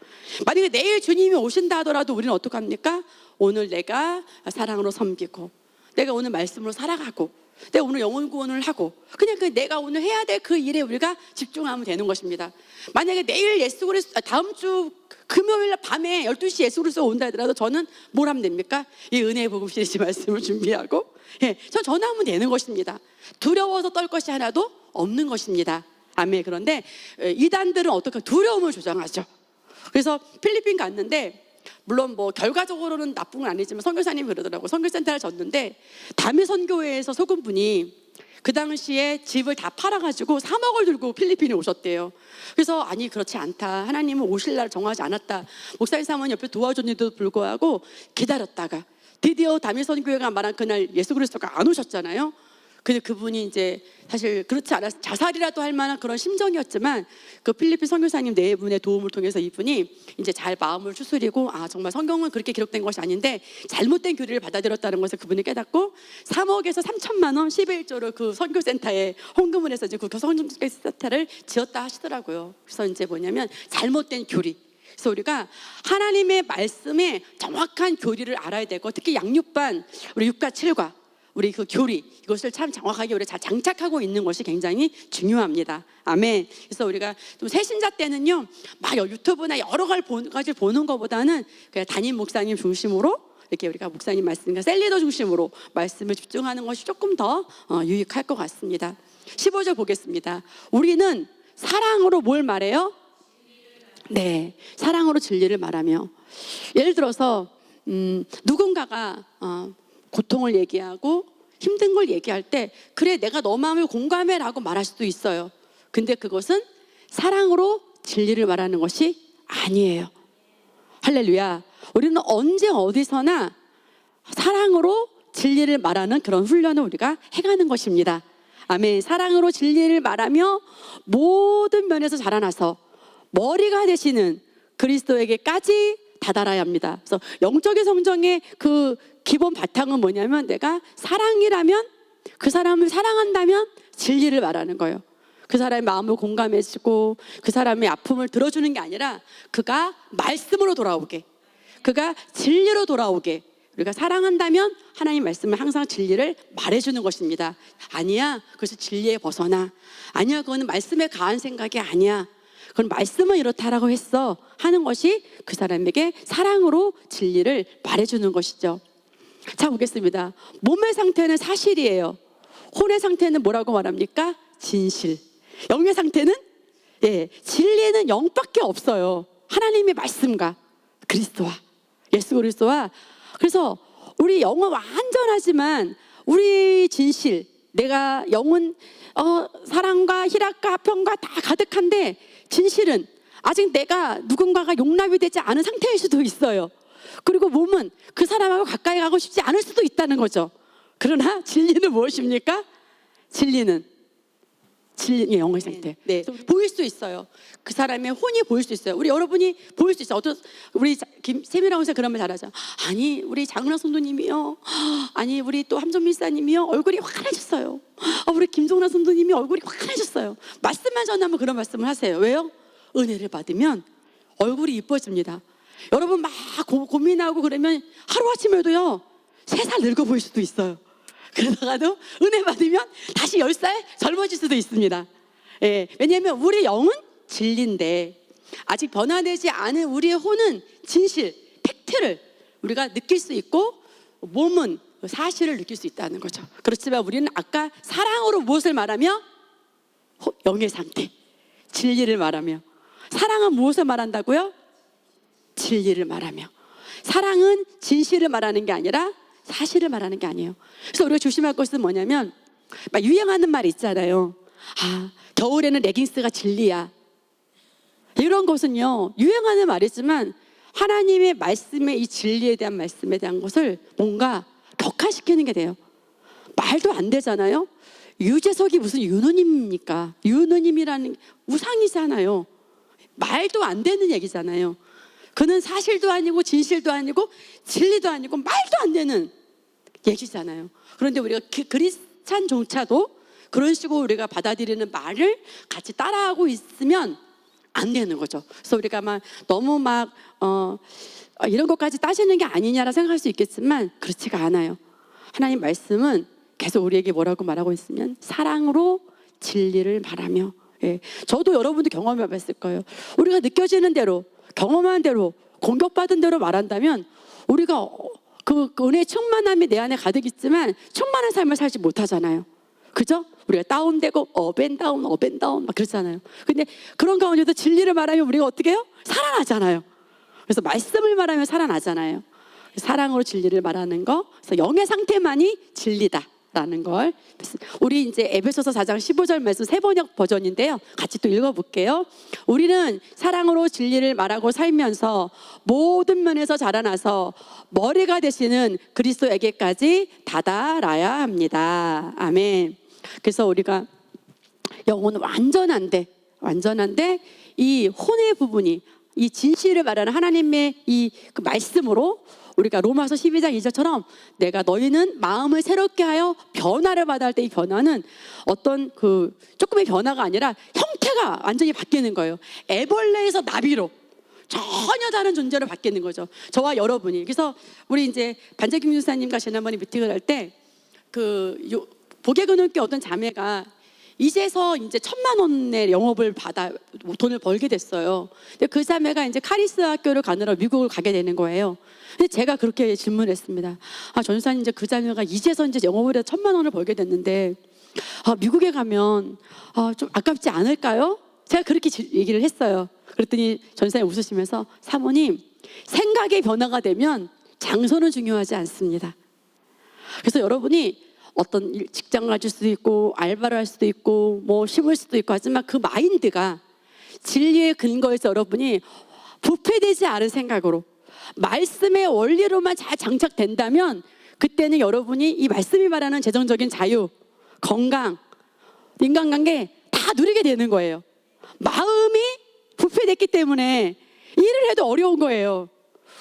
만약에 내일 주님이 오신다 하더라도 우리는 어떡합니까? 오늘 내가 사랑으로 섬기고, 내가 오늘 말씀으로 살아가고, 내가 오늘 영혼 구원을 하고, 그냥 내가 오늘 해야 될 그 일에 우리가 집중하면 되는 것입니다. 만약에 내일 예수 그리스도, 다음 주 금요일 밤에 12시 예수 그리스도 온다 하더라도 저는 뭘 하면 됩니까? 이 은혜의 복음 시리즈 말씀을 준비하고, 전 전하면 되는 것입니다. 두려워서 떨 것이 하나도 없는 것입니다. 아멘. 그런데 이단들은 어떻게 두려움을 조장하죠. 그래서 필리핀 갔는데, 물론 뭐 결과적으로는 나쁜 건 아니지만 선교사님이 그러더라고요. 선교센터를 졌는데 담임 선교회에서 소금분이 그 당시에 집을 다 팔아가지고 3억을 들고 필리핀에 오셨대요. 그래서 아니 그렇지 않다, 하나님은 오실 날 정하지 않았다. 목사님 사모님 옆에 도와줬는데도 불구하고 기다렸다가 드디어 담임 선교회가 말한 그날 예수 그리스도가 안 오셨잖아요. 근데 그분이 이제 사실 그렇지 않았, 자살이라도 할 만한 그런 심정이었지만 그 필리핀 선교사님 네 분의 도움을 통해서 이분이 이제 잘 마음을 추스리고, 아 정말 성경은 그렇게 기록된 것이 아닌데 잘못된 교리를 받아들였다는 것을 그분이 깨닫고 3억에서 3천만 원 11조를 그 선교센터에 헌금을 해서 이제 그 선교센터를 지었다 하시더라고요. 그래서 이제 뭐냐면 잘못된 교리. 그래서 우리가 하나님의 말씀에 정확한 교리를 알아야 되고, 특히 양육반 우리 6과 7과 우리 그 교리, 이것을 참 정확하게 우리가 잘 장착하고 있는 것이 굉장히 중요합니다. 아멘. 그래서 우리가 좀 새신자 때는요, 막 유튜브나 여러 가지 보는 것보다는 그냥 담임 목사님 중심으로 이렇게 우리가 목사님 말씀과 셀리더 중심으로 말씀을 집중하는 것이 조금 더 유익할 것 같습니다. 15절 보겠습니다. 우리는 사랑으로 뭘 말해요? 네, 사랑으로 진리를 말하며. 예를 들어서 누군가가 고통을 얘기하고 힘든 걸 얘기할 때, 그래 내가 너 마음을 공감해 라고 말할 수도 있어요. 근데 그것은 사랑으로 진리를 말하는 것이 아니에요. 할렐루야. 우리는 언제 어디서나 사랑으로 진리를 말하는 그런 훈련을 우리가 해가는 것입니다. 아멘. 사랑으로 진리를 말하며 모든 면에서 자라나서 머리가 되시는 그리스도에게까지 다다라야 합니다. 그래서 영적인 성장의 그 기본 바탕은 뭐냐면, 내가 사랑이라면, 그 사람을 사랑한다면 진리를 말하는 거예요. 그 사람의 마음을 공감해주고 그 사람의 아픔을 들어주는 게 아니라 그가 말씀으로 돌아오게, 그가 진리로 돌아오게, 우리가 사랑한다면 하나님 말씀을 항상 진리를 말해주는 것입니다. 아니야, 그래서 진리에 벗어나, 아니야 그거는 말씀에 가한 생각이 아니야, 그건 말씀은 이렇다라고 했어 하는 것이 그 사람에게 사랑으로 진리를 말해주는 것이죠. 자, 보겠습니다. 몸의 상태는 사실이에요. 혼의 상태는 뭐라고 말합니까? 진실. 영의 상태는 진리는 영밖에 없어요. 하나님의 말씀과 그리스도와 예수 그리스도와. 그래서 우리 영은 완전하지만 우리 진실, 내가 영은 사랑과 희락과 평과 다 가득한데 진실은 아직 내가 누군가가 용납이 되지 않은 상태일 수도 있어요. 그리고 몸은 그 사람하고 가까이 가고 싶지 않을 수도 있다는 거죠. 그러나 진리는 무엇입니까? 진리는 영의 상태. 네, 보일 수 있어요. 그 사람의 혼이 보일 수 있어요. 우리 여러분이 보일 수 있어요. 우리 세미라 선생 그런 말 잘하죠. 아니 우리 장은아 선도님이요, 아니 우리 또 함정민 사님이요, 얼굴이 환해졌어요. 우리 김종란 선도님이 얼굴이 환해졌어요. 말씀만 전하면 그런 말씀을 하세요. 왜요? 은혜를 받으면 얼굴이 이뻐집니다. 여러분 막 고민하고 그러면 하루아침에도요 3살 늙어 보일 수도 있어요. 그러다가도 은혜 받으면 다시 10살 젊어질 수도 있습니다. 왜냐하면 우리 영은 진리인데 아직 변화되지 않은 우리의 혼은 진실, 팩트를 우리가 느낄 수 있고, 몸은 사실을 느낄 수 있다는 거죠. 그렇지만 우리는 아까 사랑으로 무엇을 말하며? 영의 상태, 진리를 말하며. 사랑은 무엇을 말한다고요? 진리를 말하며. 사랑은 진실을 말하는 게 아니라 사실을 말하는 게 아니에요. 그래서 우리가 조심할 것은 뭐냐면, 막 유행하는 말 있잖아요. 겨울에는 레깅스가 진리야. 이런 것은요 유행하는 말이지만 하나님의 말씀의 이 진리에 대한 말씀에 대한 것을 뭔가 격화시키는 게 돼요. 말도 안 되잖아요. 유재석이 무슨 유느님입니까? 유느님이라는 우상이잖아요. 말도 안 되는 얘기잖아요. 그는 사실도 아니고 진실도 아니고 진리도 아니고 말도 안 되는 얘기잖아요. 그런데 우리가 크리스찬조차도 그런 식으로 우리가 받아들이는 말을 같이 따라하고 있으면 안 되는 거죠. 그래서 우리가 막 너무 막 이런 것까지 따지는 게 아니냐라 생각할 수 있겠지만 그렇지가 않아요. 하나님 말씀은 계속 우리에게 뭐라고 말하고 있으면 사랑으로 진리를 말하며, 예. 저도 여러분도 경험해 봤을 거예요. 우리가 느껴지는 대로, 경험한 대로, 공격받은 대로 말한다면 우리가 그 은혜의 충만함이 내 안에 가득 있지만 충만한 삶을 살지 못하잖아요. 그죠? 우리가 다운되고 업앤다운 막 그렇잖아요. 근데 그런 가운데도 진리를 말하면 우리가 어떻게 해요? 살아나잖아요. 그래서 말씀을 말하면 살아나잖아요. 사랑으로 진리를 말하는 거, 그래서 영의 상태만이 진리다라는 걸. 우리 이제 에베소서 4장 15절 말씀 세번역 버전인데요. 같이 또 읽어볼게요. 우리는 사랑으로 진리를 말하고 살면서 모든 면에서 자라나서 머리가 되시는 그리스도에게까지 다다라야 합니다. 아멘. 그래서 우리가 영혼은 완전한데 이 혼의 부분이 이 진실을 말하는 하나님의 이 그 말씀으로 우리가 로마서 12장 2절처럼 내가 너희는 마음을 새롭게 하여 변화를 받아야 할 때 이 변화는 어떤 그 조금의 변화가 아니라 형태가 완전히 바뀌는 거예요. 애벌레에서 나비로 전혀 다른 존재로 바뀌는 거죠. 저와 여러분이. 그래서 우리 이제 반재김 교사님과 지난번에 미팅을 할 때 복의 근원께 어떤 자매가 이제서 이제 1,000만 원의 영업을 받아 돈을 벌게 됐어요. 근데 그 자매가 이제 카리스 학교를 가느라 미국을 가게 되는 거예요. 근데 제가 그렇게 질문했습니다. 전사님, 이제 그 자매가 이제서 이제 영업을 해서 1,000만 원을 벌게 됐는데 미국에 가면 좀 아깝지 않을까요? 제가 그렇게 얘기를 했어요. 그랬더니 전사님 웃으시면서 사모님, 생각의 변화가 되면 장소는 중요하지 않습니다. 그래서 여러분이 어떤 직장을 가질 수도 있고 알바를 할 수도 있고 뭐 심을 수도 있고 하지만 그 마인드가 진리의 근거에서 여러분이 부패되지 않은 생각으로 말씀의 원리로만 잘 장착된다면 그때는 여러분이 이 말씀이 말하는 재정적인 자유, 건강, 인간관계 다 누리게 되는 거예요. 마음이 부패됐기 때문에 일을 해도 어려운 거예요.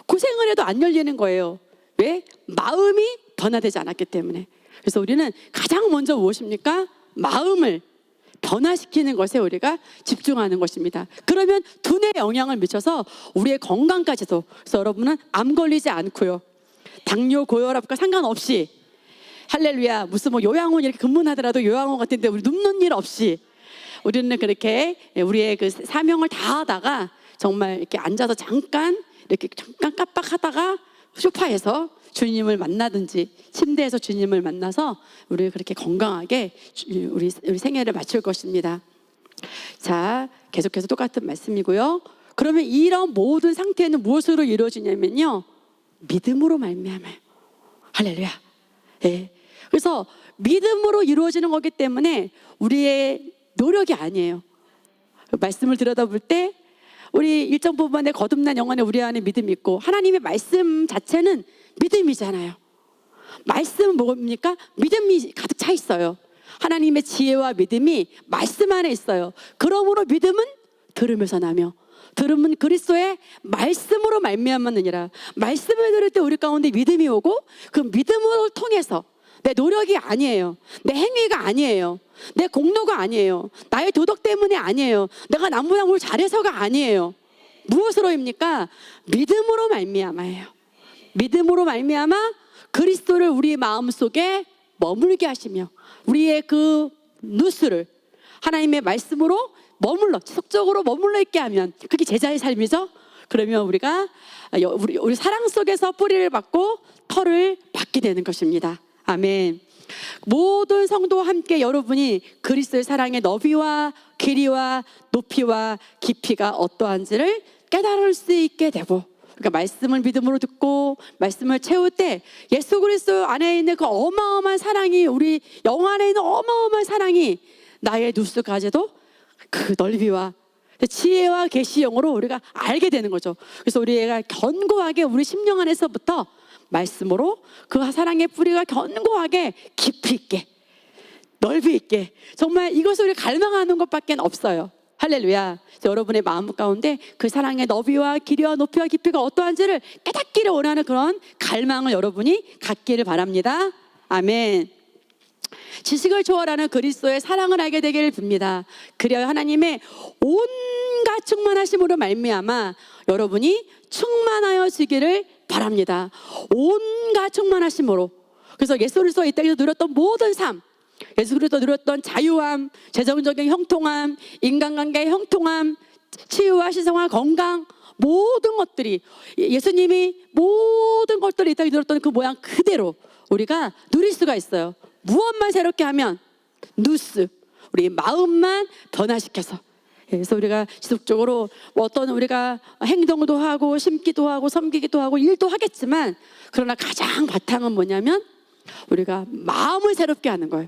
고생을 해도 안 열리는 거예요. 왜? 마음이 변화되지 않았기 때문에. 그래서 우리는 가장 먼저 무엇입니까? 마음을 변화시키는 것에 우리가 집중하는 것입니다. 그러면 두뇌에 영향을 미쳐서 우리의 건강까지도. 그래서 여러분은 암 걸리지 않고요, 당뇨, 고혈압과 상관없이, 할렐루야, 무슨 뭐 요양원 이렇게 근무하더라도 요양원 같은데 우리 눕는 일 없이 우리는 그렇게 우리의 그 사명을 다하다가 정말 이렇게 앉아서 잠깐 깜빡하다가 소파에서 주님을 만나든지 침대에서 주님을 만나서 우리 그렇게 건강하게 우리 생애를 마칠 것입니다. 자, 계속해서 똑같은 말씀이고요. 그러면 이런 모든 상태는 무엇으로 이루어지냐면요, 믿음으로 말미암아요. 할렐루야. 네. 그래서 믿음으로 이루어지는 거기 때문에 우리의 노력이 아니에요. 말씀을 들여다볼 때 우리 일정 부분에 거듭난 영혼에 우리 안에 믿음이 있고, 하나님의 말씀 자체는 믿음이잖아요. 말씀은 뭡니까? 믿음이 가득 차 있어요. 하나님의 지혜와 믿음이 말씀 안에 있어요. 그러므로 믿음은 들음에서 나며 들음은 그리스도의 말씀으로 말미암았느니라. 말씀을 들을 때 우리 가운데 믿음이 오고, 그 믿음을 통해서 내 노력이 아니에요, 내 행위가 아니에요, 내 공로가 아니에요, 나의 도덕 때문에 아니에요, 내가 나무나무 잘해서가 아니에요. 무엇으로입니까? 믿음으로 말미암아요. 믿음으로 말미암아 그리스도를 우리 마음속에 머물게 하시며 우리의 그 누수를 하나님의 말씀으로 지속적으로 머물러 있게 하면 그게 제자의 삶이죠. 그러면 우리가 우리 사랑 속에서 뿌리를 받고 털을 받게 되는 것입니다. 아멘. 모든 성도와 함께 여러분이 그리스도의 사랑의 너비와 길이와 높이와 깊이가 어떠한지를 깨달을 수 있게 되고, 그러니까 말씀을 믿음으로 듣고 말씀을 채울 때 예수 그리스도 안에 있는 그 어마어마한 사랑이, 우리 영 안에 있는 어마어마한 사랑이 나의 누수까지도 그 넓이와 지혜와 계시형으로 우리가 알게 되는 거죠. 그래서 우리가 견고하게 우리 심령 안에서부터 말씀으로 그 사랑의 뿌리가 견고하게 깊이 있게 넓이 있게 정말 이것을 우리 갈망하는 것밖에 없어요. 할렐루야. 여러분의 마음 가운데 그 사랑의 너비와 길이와 높이와 깊이가 어떠한지를 깨닫기를 원하는 그런 갈망을 여러분이 갖기를 바랍니다. 아멘. 지식을 초월하는 그리스도의 사랑을 알게 되기를 빕니다. 그래야 하나님의 온갖 충만하심으로 말미암아 여러분이 충만하여지기를 바랍니다. 온갖 충만하심으로. 그래서 예수 그리스도 이 땅에서 누렸던 모든 삶, 예수 그리스도 누렸던 자유함, 재정적인 형통함, 인간관계의 형통함, 치유와 신성화, 건강, 모든 것들이 예수님이 모든 것들을 이 땅에 누렸던 그 모양 그대로 우리가 누릴 수가 있어요. 무엇만 새롭게 하면 누스, 우리 마음만 변화시켜서. 그래서 우리가 지속적으로 어떤 우리가 행동도 하고 심기도 하고 섬기기도 하고 일도 하겠지만, 그러나 가장 바탕은 뭐냐면 우리가 마음을 새롭게 하는 거예요.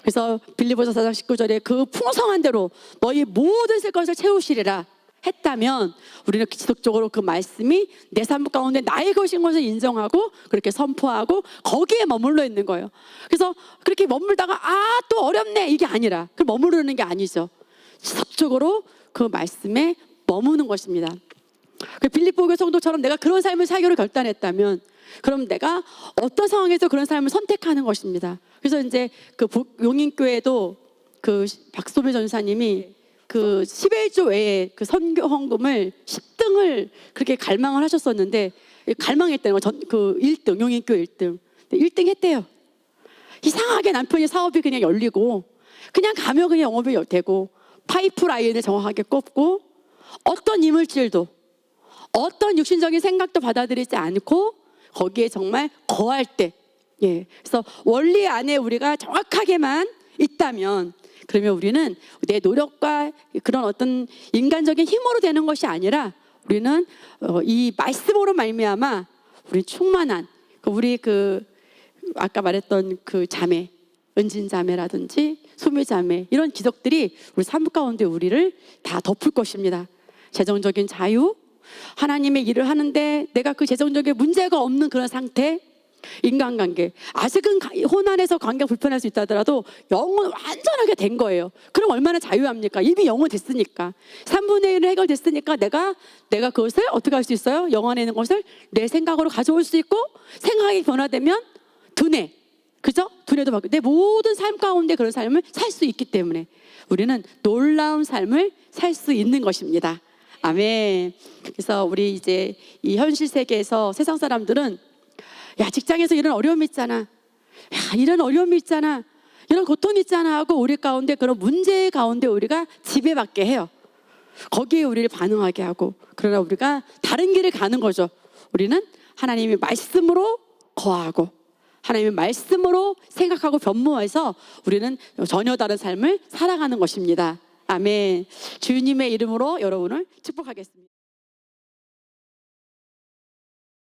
그래서 빌립보서 4장 19절에 그 풍성한 대로 너희 모든 새 것을 채우시리라 했다면, 우리는 지속적으로 그 말씀이 내 삶 가운데 나의 것인 것을 인정하고 그렇게 선포하고 거기에 머물러 있는 거예요. 그래서 그렇게 머물다가 또 어렵네 이게 아니라, 그 머무르는 게 아니죠. 지속적으로 그 말씀에 머무는 것입니다. 그 빌립보 교회 성도처럼 내가 그런 삶을 살기로 결단했다면, 그럼 내가 어떤 상황에서 그런 삶을 선택하는 것입니다. 그래서 이제 그 용인교회도 그 박소배 전사님이 그 11조 외에 그 선교 헌금을 10등을 그렇게 갈망을 하셨었는데, 갈망했다는 거, 그 1등, 용인교회 1등. 1등 했대요. 이상하게 남편이 사업이 그냥 열리고, 그냥 가면 그냥 영업이 되고, 파이프라인을 정확하게 꼽고, 어떤 이물질도, 어떤 육신적인 생각도 받아들이지 않고, 거기에 정말 거할 때, 그래서 원리 안에 우리가 정확하게만 있다면, 그러면 우리는 내 노력과 그런 어떤 인간적인 힘으로 되는 것이 아니라, 우리는 이 말씀으로 말미암아 우리 충만한 우리 아까 말했던 그 자매, 은진 자매라든지 소미 자매, 이런 기적들이 우리 삶 가운데 우리를 다 덮을 것입니다. 재정적인 자유, 하나님의 일을 하는데 내가 그 재정적인 문제가 없는 그런 상태, 인간관계, 아직은 혼 안에서 관계가 불편할 수 있다 하더라도 영은 완전하게 된 거예요. 그럼 얼마나 자유합니까? 이미 영은 됐으니까, 3분의 1은 해결됐으니까 내가 그것을 어떻게 할 수 있어요? 영 안에 있는 것을 내 생각으로 가져올 수 있고, 생각이 변화되면 두뇌, 그죠? 두뇌도 바뀌고 내 모든 삶 가운데 그런 삶을 살 수 있기 때문에 우리는 놀라운 삶을 살 수 있는 것입니다. 아멘. 그래서 우리 이제 이 현실 세계에서 세상 사람들은, 야, 직장에서 이런 어려움이 있잖아, 야, 이런 어려움이 있잖아, 이런 고통이 있잖아 하고 우리 가운데 그런 문제 가운데 우리가 지배받게 해요. 거기에 우리를 반응하게 하고. 그러나 우리가 다른 길을 가는 거죠. 우리는 하나님의 말씀으로 거하고 하나님의 말씀으로 생각하고 변모해서 우리는 전혀 다른 삶을 살아가는 것입니다. 아멘. 주님의 이름으로 여러분을 축복하겠습니다.